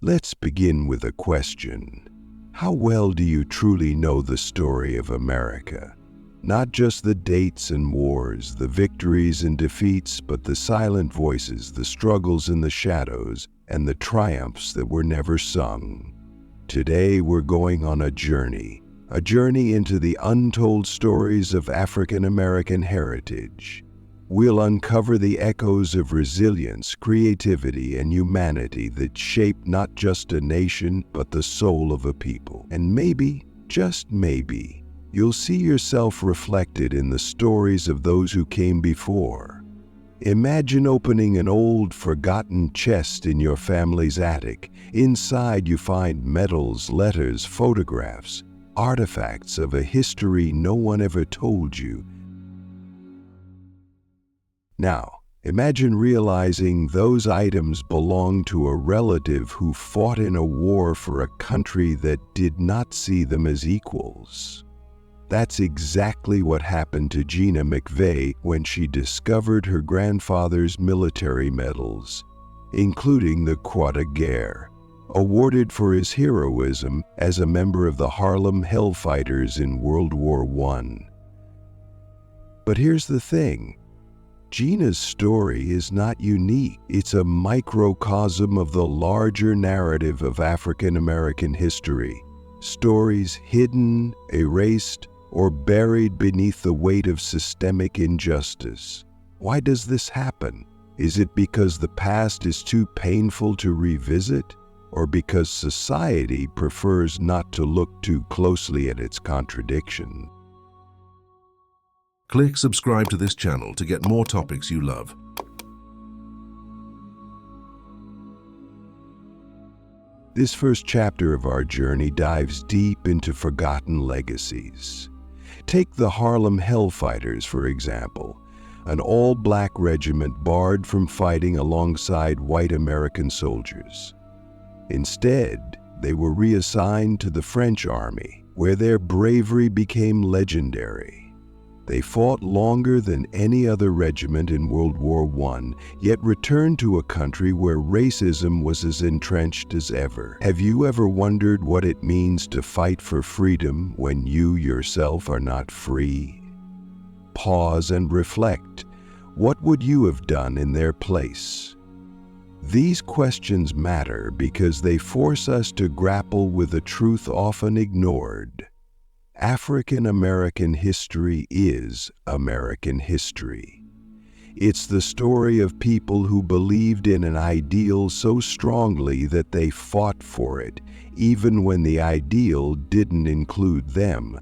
Let's begin with a question. How well do you truly know the story of America? Not just the dates and wars, the victories and defeats, but the silent voices, the struggles in the shadows, and the triumphs that were never sung. Today we're going on a journey into the untold stories of African American heritage. We'll uncover the echoes of resilience, creativity, and humanity that shaped not just a nation, but the soul of a people. And maybe, just maybe, you'll see yourself reflected in the stories of those who came before. Imagine opening an old, forgotten chest in your family's attic. Inside you find medals, letters, photographs, artifacts of a history no one ever told you. Now, imagine realizing those items belong to a relative who fought in a war for a country that did not see them as equals. That's exactly what happened to Gina McVeigh when she discovered her grandfather's military medals, including the Croix de Guerre, awarded for his heroism as a member of the Harlem Hellfighters in World War I. But here's the thing. Gina's story is not unique. It's a microcosm of the larger narrative of African American history. Stories hidden, erased, or buried beneath the weight of systemic injustice. Why does this happen? Is it because the past is too painful to revisit? Or because society prefers not to look too closely at its contradiction? Click subscribe to this channel to get more topics you love. This first chapter of our journey dives deep into forgotten legacies. Take the Harlem Hellfighters, for example, an all-black regiment barred from fighting alongside white American soldiers. Instead, they were reassigned to the French army, where their bravery became legendary. They fought longer than any other regiment in World War I, yet returned to a country where racism was as entrenched as ever. Have you ever wondered what it means to fight for freedom when you yourself are not free? Pause and reflect. What would you have done in their place? These questions matter because they force us to grapple with a truth often ignored. African American history is American history. It's the story of people who believed in an ideal so strongly that they fought for it, even when the ideal didn't include them.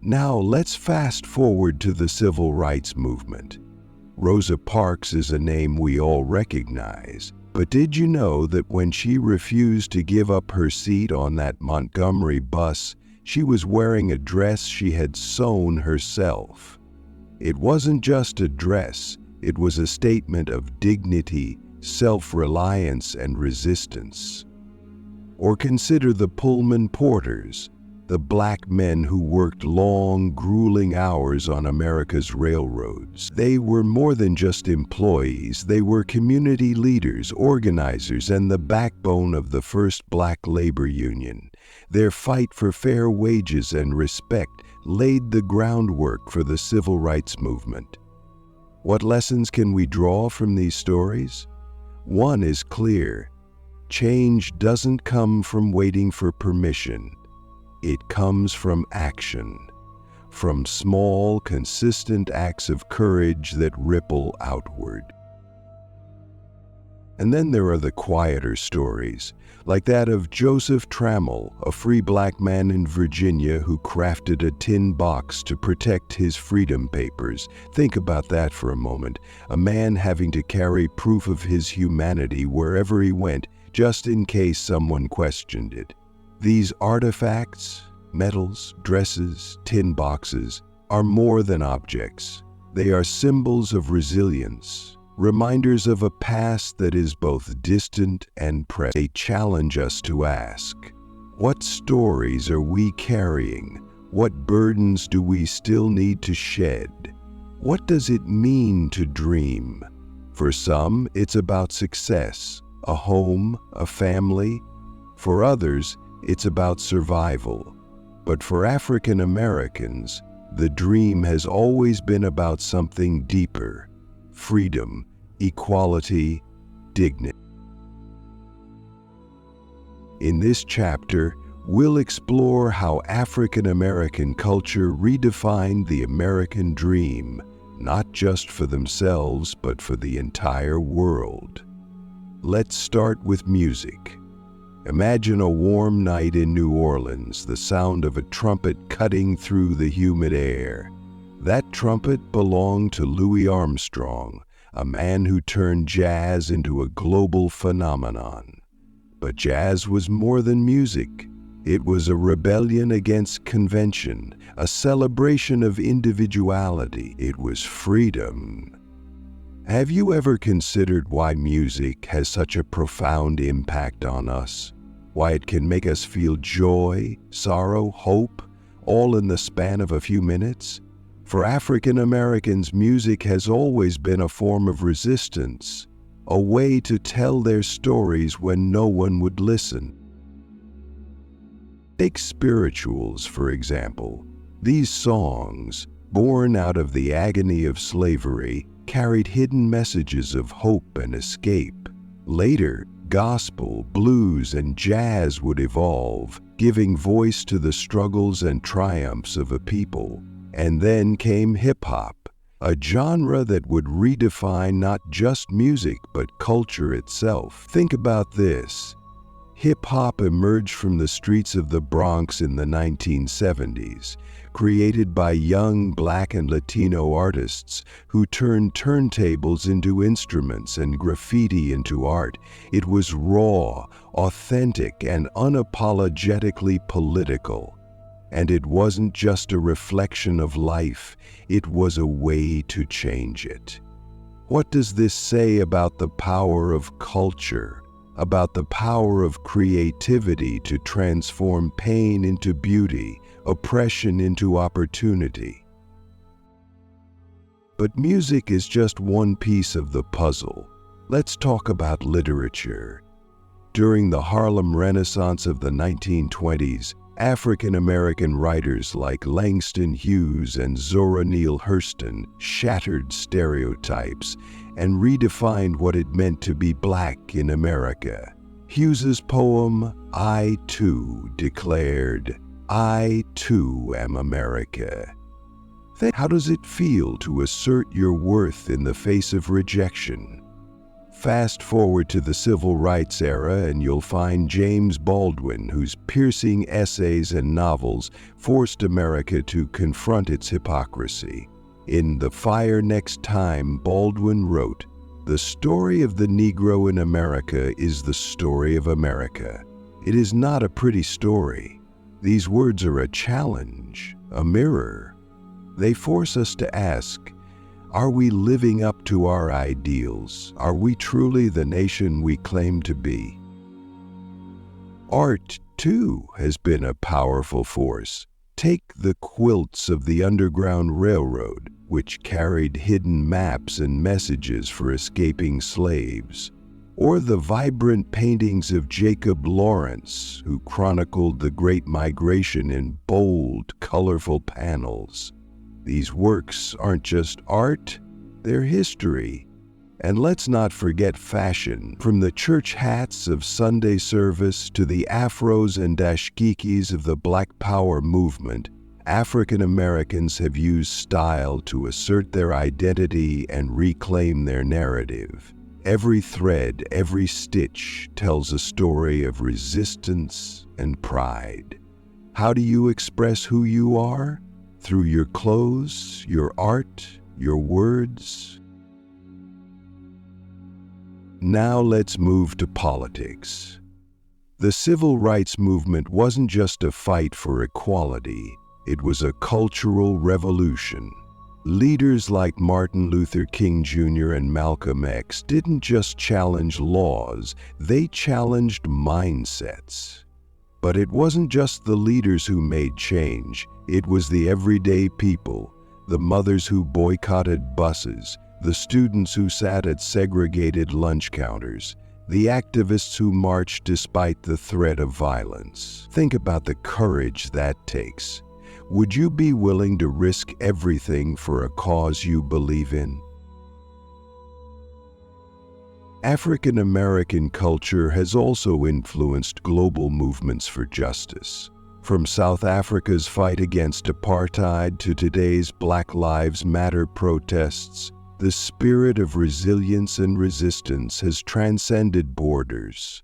Now let's fast forward to the Civil Rights Movement. Rosa Parks is a name we all recognize. But did you know that when she refused to give up her seat on that Montgomery bus, she was wearing a dress she had sewn herself? It wasn't just a dress, it was a statement of dignity, self-reliance, and resistance. Or consider the Pullman porters, the black men who worked long, grueling hours on America's railroads. They were more than just employees, they were community leaders, organizers, and the backbone of the first black labor union. Their fight for fair wages and respect laid the groundwork for the civil rights movement. What lessons can we draw from these stories? One is clear. Change doesn't come from waiting for permission. It comes from action, from small, consistent acts of courage that ripple outward. And then there are the quieter stories, like that of Joseph Trammell, a free black man in Virginia who crafted a tin box to protect his freedom papers. Think about that for a moment, a man having to carry proof of his humanity wherever he went, just in case someone questioned it. These artifacts, medals, dresses, tin boxes, are more than objects. They are symbols of resilience, reminders of a past that is both distant and present. They challenge us to ask, what stories are we carrying? What burdens do we still need to shed? What does it mean to dream? For some, it's about success. a home, a family. For others, it's about survival. But for African Americans, the dream has always been about something deeper: freedom, equality, dignity. In this chapter, we'll explore how African American culture redefined the American dream, not just for themselves, but for the entire world. Let's start with music. Imagine a warm night in New Orleans, the sound of a trumpet cutting through the humid air. That trumpet belonged to Louis Armstrong, a man who turned jazz into a global phenomenon. But jazz was more than music. It was a rebellion against convention, a celebration of individuality. It was freedom. Have you ever considered why music has such a profound impact on us? Why it can make us feel joy, sorrow, hope, all in the span of a few minutes? For African Americans, music has always been a form of resistance, a way to tell their stories when no one would listen. Take spirituals, for example. These songs, born out of the agony of slavery, carried hidden messages of hope and escape. Later, gospel, blues, and jazz would evolve, giving voice to the struggles and triumphs of a people. And then came hip-hop, a genre that would redefine not just music but culture itself. Think about this. Hip-hop emerged from the streets of the Bronx in the 1970s, created by young Black and Latino artists who turned turntables into instruments and graffiti into art. It was raw, authentic, and unapologetically political. And it wasn't just a reflection of life, it was a way to change it. What does this say about the power of culture, about the power of creativity to transform pain into beauty, oppression into opportunity? But music is just one piece of the puzzle. Let's talk about literature. During the Harlem Renaissance of the 1920s, African American writers like Langston Hughes and Zora Neale Hurston shattered stereotypes and redefined what it meant to be Black in America. Hughes's poem, "I Too," declared, "I too am America." How does it feel to assert your worth in the face of rejection? Fast forward to the Civil Rights era and you'll find James Baldwin, whose piercing essays and novels forced America to confront its hypocrisy. In The Fire Next Time, Baldwin wrote, "The story of the Negro in America is the story of America. It is not a pretty story." These words are a challenge, a mirror. They force us to ask, are we living up to our ideals? Are we truly the nation we claim to be? Art, too, has been a powerful force. Take the quilts of the Underground Railroad, which carried hidden maps and messages for escaping slaves, or the vibrant paintings of Jacob Lawrence, who chronicled the Great Migration in bold, colorful panels. These works aren't just art, they're history. And let's not forget fashion. From the church hats of Sunday service to the afros and dashikis of the Black Power movement, African Americans have used style to assert their identity and reclaim their narrative. Every thread, every stitch tells a story of resistance and pride. How do you express who you are? Through your clothes, your art, your words. Now let's move to politics. The civil rights movement wasn't just a fight for equality, it was a cultural revolution. Leaders like Martin Luther King Jr. and Malcolm X didn't just challenge laws, they challenged mindsets. But it wasn't just the leaders who made change, it was the everyday people, the mothers who boycotted buses, the students who sat at segregated lunch counters, the activists who march despite the threat of violence. Think about the courage that takes. Would you be willing to risk everything for a cause you believe in? African American culture has also influenced global movements for justice. From South Africa's fight against apartheid to today's Black Lives Matter protests, the spirit of resilience and resistance has transcended borders.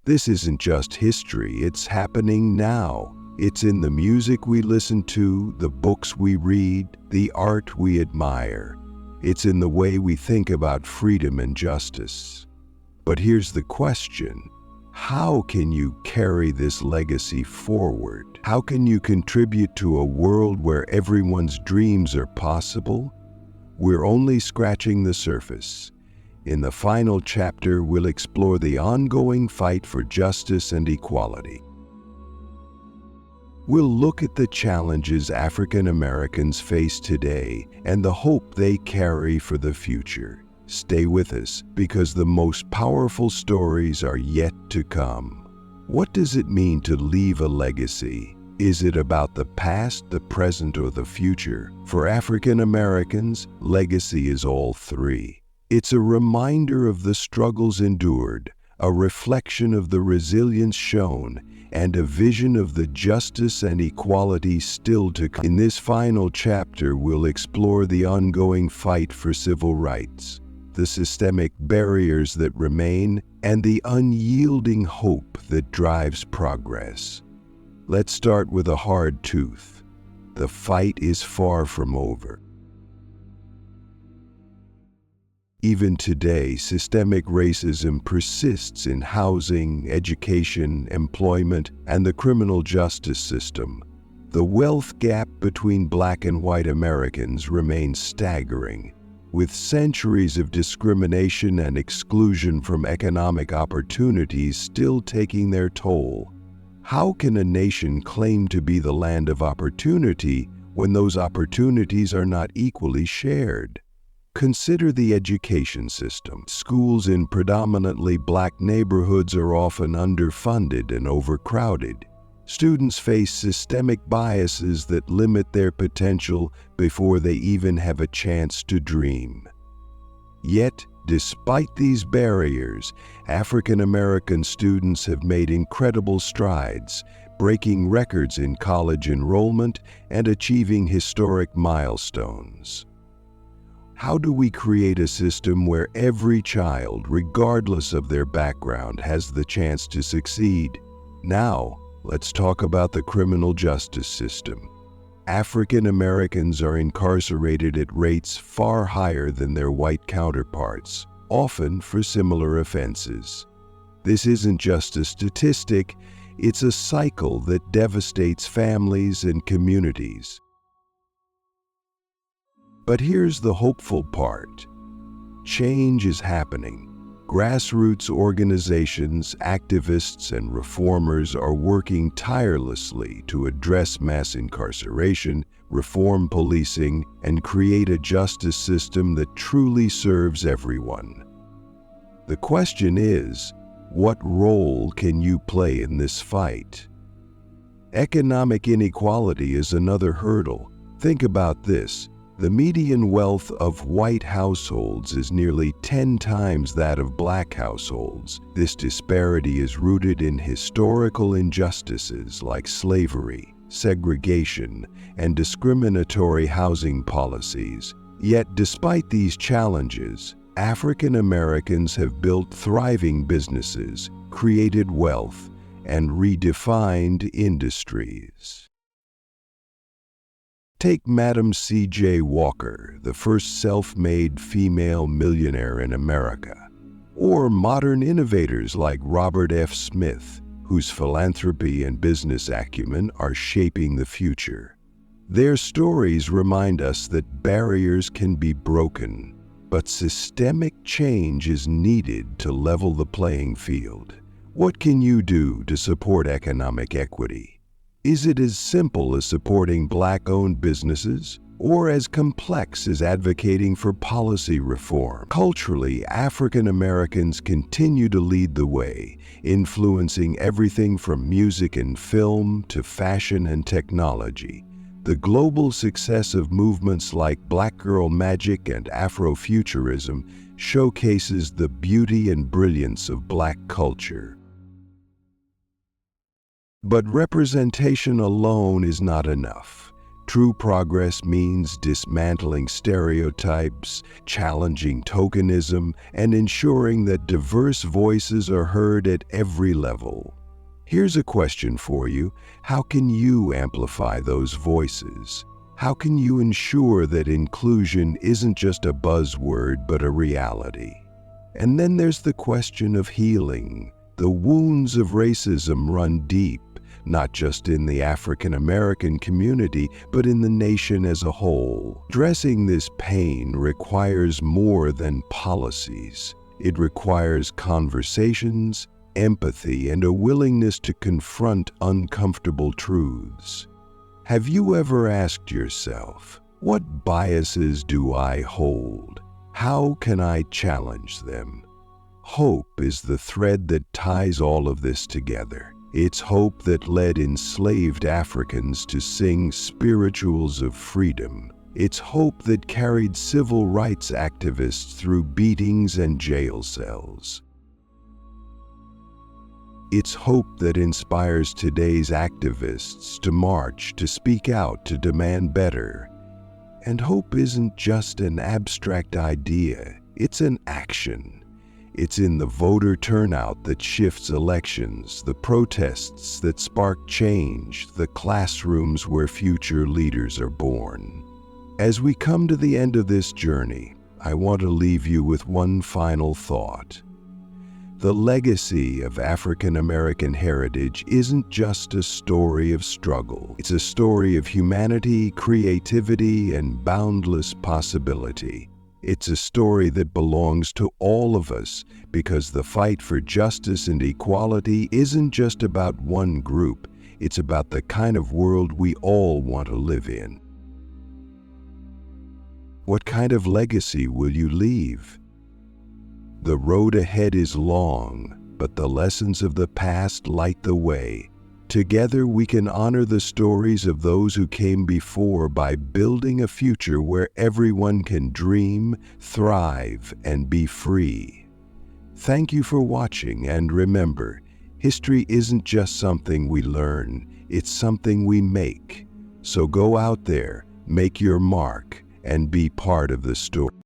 This isn't just history, it's happening now. It's in the music we listen to, the books we read, the art we admire. It's in the way we think about freedom and justice. But here's the question: how can you carry this legacy forward? How can you contribute to a world where everyone's dreams are possible? We're only scratching the surface. In the final chapter, we'll explore the ongoing fight for justice and equality. We'll look at the challenges African Americans face today and the hope they carry for the future. Stay with us, because the most powerful stories are yet to come. What does it mean to leave a legacy? Is it about the past, the present, or the future? For African Americans, legacy is all three. It's a reminder of the struggles endured, a reflection of the resilience shown, and a vision of the justice and equality still to come. In this final chapter, we'll explore the ongoing fight for civil rights, the systemic barriers that remain, and the unyielding hope that drives progress. Let's start with a hard truth. The fight is far from over. Even today, systemic racism persists in housing, education, employment, and the criminal justice system. The wealth gap between Black and white Americans remains staggering, with centuries of discrimination and exclusion from economic opportunities still taking their toll. How can a nation claim to be the land of opportunity when those opportunities are not equally shared? Consider the education system. Schools in predominantly Black neighborhoods are often underfunded and overcrowded. Students face systemic biases that limit their potential before they even have a chance to dream. Yet, despite these barriers, African American students have made incredible strides, breaking records in college enrollment and achieving historic milestones. How do we create a system where every child, regardless of their background, has the chance to succeed? Now, let's talk about the criminal justice system. African Americans are incarcerated at rates far higher than their white counterparts, often for similar offenses. This isn't just a statistic, it's a cycle that devastates families and communities. But here's the hopeful part. Change is happening. Grassroots organizations, activists, and reformers are working tirelessly to address mass incarceration, reform policing, and create a justice system that truly serves everyone. The question is, what role can you play in this fight? Economic inequality is another hurdle. Think about this. The median wealth of white households is nearly 10 times that of Black households. This disparity is rooted in historical injustices like slavery, segregation, and discriminatory housing policies. Yet, despite these challenges, African Americans have built thriving businesses, created wealth, and redefined industries. Take Madam C.J. Walker, the first self-made female millionaire in America, or modern innovators like Robert F. Smith, whose philanthropy and business acumen are shaping the future. Their stories remind us that barriers can be broken, but systemic change is needed to level the playing field. What can you do to support economic equity? Is it as simple as supporting Black-owned businesses? or as complex as advocating for policy reform. Culturally, African Americans continue to lead the way, influencing everything from music and film to fashion and technology. The global success of movements like Black Girl Magic and Afrofuturism showcases the beauty and brilliance of Black culture. But representation alone is not enough. True progress means dismantling stereotypes, challenging tokenism, and ensuring that diverse voices are heard at every level. Here's a question for you. How can you amplify those voices? How can you ensure that inclusion isn't just a buzzword but a reality? And then there's the question of healing. The wounds of racism run deep, not just in the African American community, but in the nation as a whole. Addressing this pain requires more than policies. It requires conversations, empathy, and a willingness to confront uncomfortable truths. Have you ever asked yourself, what biases do I hold? How can I challenge them? Hope is the thread that ties all of this together. It's hope that led enslaved Africans to sing spirituals of freedom. It's hope that carried civil rights activists through beatings and jail cells. It's hope that inspires today's activists to march, to speak out, to demand better. And hope isn't just an abstract idea, it's an action. It's in the voter turnout that shifts elections, the protests that spark change, the classrooms where future leaders are born. As we come to the end of this journey, I want to leave you with one final thought. The legacy of African American heritage isn't just a story of struggle. It's a story of humanity, creativity, and boundless possibility. It's a story that belongs to all of us because the fight for justice and equality isn't just about one group. It's about the kind of world we all want to live in. What kind of legacy will you leave? The road ahead is long, but the lessons of the past light the way. Together we can honor the stories of those who came before by building a future where everyone can dream, thrive, and be free. Thank you for watching, and remember, history isn't just something we learn, it's something we make. So go out there, make your mark, and be part of the story.